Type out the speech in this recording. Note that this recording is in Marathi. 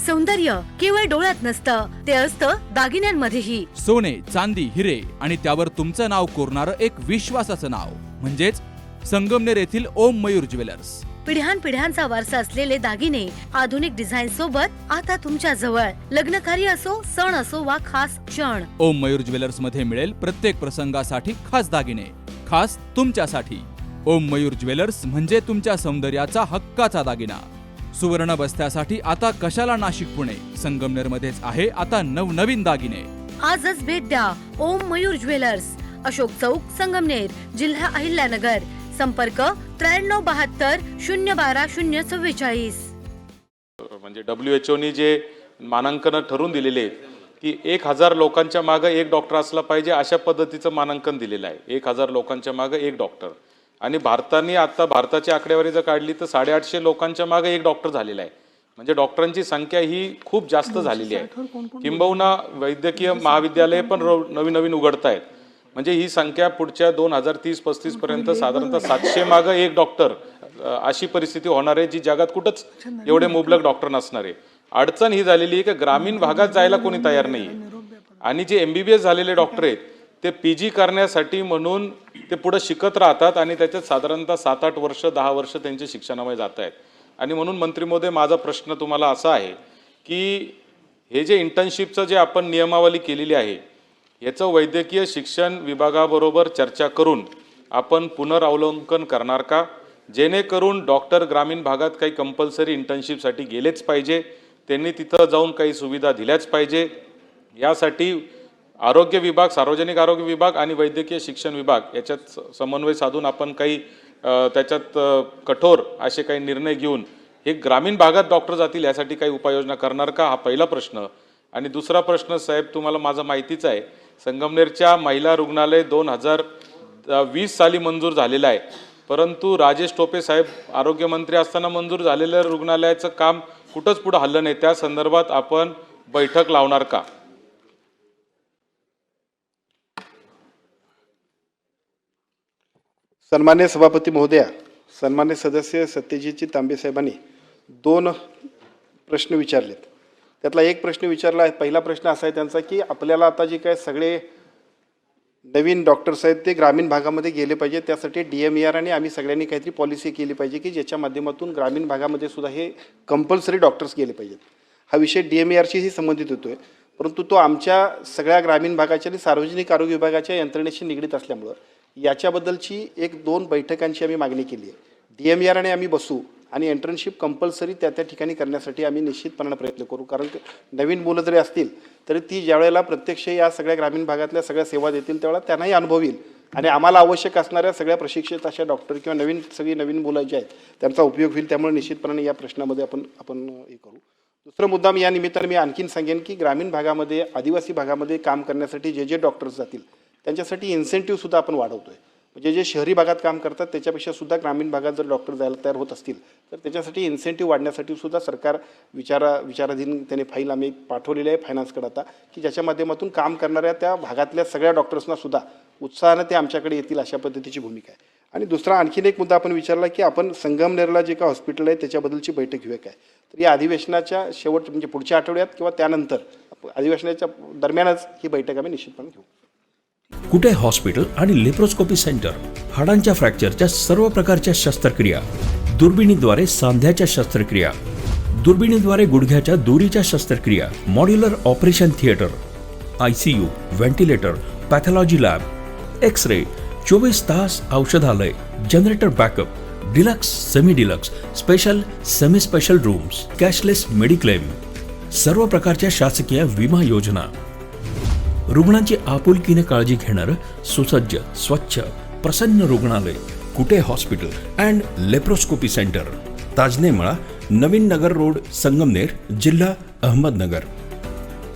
सौंदर्य केवळ डोळ्यात नसतं, ते असतं दागिन्यांमध्येही. सोने, चांदी, हिरे आणि त्यावर तुमचं नाव कोरणारं एक विश्वासाचं नाव म्हणजेच संगमनेर येथील ओम मयूर ज्वेलर्स. पिढ्यानपिढ्यांचा वारसा असलेले दागिने आधुनिक डिझाईन सोबत आता तुमच्या जवळ. लग्नकार्य असो, सण असो वा खास क्षण, ओम मयूर ज्वेलर्स मध्ये मिळेल प्रत्येक प्रसंगासाठी खास दागिने, खास तुमच्यासाठी. ओम मयूर ज्वेलर्स म्हणजे तुमच्या सौंदर्याचा हक्काचा दागिना. सुवर्ण बस्त्यासाठी आता कशाला नाशिक पुणे, संगमनेर मध्येच आहे आता नवनवीन दागिने. आजच भेट द्या ओम मयूर ज्वेलर्स, अशोक चौक, संगमनेर, जिल्हा अहिल्यानगर. संपर्क 9372 012 044. म्हणजे WHO जे मानांकन ठरवून दिलेले आहेत की 1000 लोकांच्या मागे एक डॉक्टर असला पाहिजे, अशा पद्धतीचं मानांकन दिलेलं आहे. 1000 लोकांच्या मागे एक डॉक्टर. आणि भारताने आता भारताची आकडेवारी जर काढली तर 850 लोकांच्या मागे एक डॉक्टर झालेला आहे. म्हणजे डॉक्टरांची संख्या ही खूप जास्त झालेली आहे. किंबहुना वैद्यकीय महाविद्यालय पण नवीन उघडत आहेत. म्हणजे ही संख्या पुढच्या 2030-35 पर्यंत साधारणतः 700 मागे एक डॉक्टर अशी परिस्थिती होणार आहे, जी जगात कुठंच एवढे मुबलक डॉक्टर नसणार आहे. अडचण ही झालेली आहे की ग्रामीण भागात जायला कोणी तयार नाही. आणि जे MBBS झालेले डॉक्टर आहेत ते PG करण्यासाठी म्हणून ते पुढे शिकत राहतात आणि त्याच्यात साधारणतः 7-8 वर्ष 10 वर्ष त्यांचे शिक्षणामध्ये जात आहेत. आणि म्हणून मंत्री महोदय, माझा प्रश्न तुम्हाला असा आहे की हे जे इंटर्नशिपचं जे आपण नियमावली केलेली आहे याचं वैद्यकीय शिक्षण विभागाबरोबर चर्चा करून आपण पुनरावलोकन करणार का, जेणेकरून डॉक्टर ग्रामीण भागात काही कंपल्सरी इंटर्नशिपसाठी गेलेच पाहिजे, त्यांनी तिथं जाऊन काही सुविधा दिल्याच पाहिजे. यासाठी आरोग्य विभाग, सार्वजनिक आरोग्य विभाग आणि वैद्यकीय शिक्षण विभाग याच्यात समन्वय साधून आपण काही त्याच्यात कठोर असे काही निर्णय घेऊन हे ग्रामीण भागात डॉक्टर जातील यासाठी काही उपाययोजना करणार का, हा पहिला प्रश्न. आणि दुसरा प्रश्न साहेब, तुम्हाला माझं माहितीच आहे, संगमनेरच्या महिला रुग्णालय 2020 साली मंजूर झालेलं आहे. परंतु राजेश टोपे साहेब आरोग्यमंत्री असताना मंजूर झालेल्या रुग्णालयाचं काम कुठंच पुढे हल्लं नाही. त्या संदर्भात आपण बैठक लावणार का? सन्मान्य सभापती महोदया, सन्मान्य सदस्य सत्यजितजी तांबे साहेबांनी 2 प्रश्न विचारलेत. त्यातला एक प्रश्न विचारला आहे. पहिला प्रश्न असा आहे त्यांचा की आपल्याला आता जे काय सगळे नवीन डॉक्टर्स आहेत ते ग्रामीण भागामध्ये गेले पाहिजे, त्यासाठी DMER आणि आम्ही सगळ्यांनी काहीतरी पॉलिसी केली पाहिजे की ज्याच्या माध्यमातून ग्रामीण भागामध्ये सुद्धा हे कंपल्सरी डॉक्टर्स गेले पाहिजेत. हा विषय DMERशीही संबंधित होतो आहे, परंतु तो आमच्या सगळ्या ग्रामीण भागाच्या आणि सार्वजनिक आरोग्य विभागाच्या यंत्रणेशी निगडीत असल्यामुळं याच्याबद्दलची 1-2 बैठकांची आम्ही मागणी केली आहे. DMER आणि आम्ही बसू आणि इंटर्नशिप कंपल्सरी त्या ठिकाणी करण्यासाठी आम्ही निश्चितपणे प्रयत्न करू. कारण नवीन मुलं जरी असतील तरी ती ज्यावेळेला प्रत्यक्ष या सगळ्या ग्रामीण भागातल्या सगळ्या सेवा देतील त्यावेळेला त्यांनाही अनुभव येईल आणि आम्हाला आवश्यक असणाऱ्या सगळ्या प्रशिक्षित अशा डॉक्टर किंवा नवीन मुलं जे आहेत त्यांचा उपयोग होईल. त्यामुळे निश्चितपणे या प्रश्नामध्ये आपण हे करू. दुसरा मुद्दा या निमित्ताने मी आणखीन सांगेन की ग्रामीण भागामध्ये, आदिवासी भागामध्ये काम करण्यासाठी जे डॉक्टर्स जातील त्यांच्यासाठी इन्सेंटिव्ह सुद्धा आपण वाढवतोय. म्हणजे जे शहरी भागात काम करतात त्याच्यापेक्षा सुद्धा ग्रामीण भागात जर डॉक्टर जायला तयार होत असतील तर त्याच्यासाठी इन्सेंटिव्ह वाढण्यासाठी सुद्धा सरकार विचाराधीन त्याने फाईल आम्ही पाठवलेली आहे फायनान्सकडे आता, की ज्याच्या माध्यमातून काम करणाऱ्या त्या भागातल्या सगळ्या डॉक्टर्सना सुद्धा उत्साहानं ते आमच्याकडे येतील अशा पद्धतीची भूमिका आहे. आणि दुसरा आणखीन एक मुद्दा आपण विचारला की आपण संगमनेरला जे काय हॉस्पिटल आहे त्याच्याबद्दलची बैठक घेऊया काय. तर या अधिवेशनाच्या शेवट म्हणजे पुढच्या आठवड्यात किंवा त्यानंतर अधिवेशनाच्या दरम्यानच ही बैठक आम्ही निश्चितपणे घेऊ. कुठे हॉस्पिटल आणि लेप्रोस्कोपी सेंटर, हाडांच्या फ्रॅक्चरच्या सर्व प्रकारच्या शस्त्रक्रिया, दुर्बिणीद्वारे सांध्याच्या शस्त्रक्रिया, दुर्बिणीद्वारे गुडघ्याच्या दोरीच्या शस्त्रक्रिया, modular operation theatre, ICU, ventilator, pathology lab, x-ray, 24 तास औषधालय, generator backup, deluxe, semi deluxe, special, semi special rooms, cashless mediclaim, सर्व प्रकारच्या शासकीय विमा योजना, रुग्णांची आपुलकीने काळजी घेणारं सुसज्ज, स्वच्छ, प्रसन्न रुग्णालय, Kute hospital and laparoscopy centre, Tajne Mala, Navin Nagar road, Sangamner, जिल्हा अहमदनगर.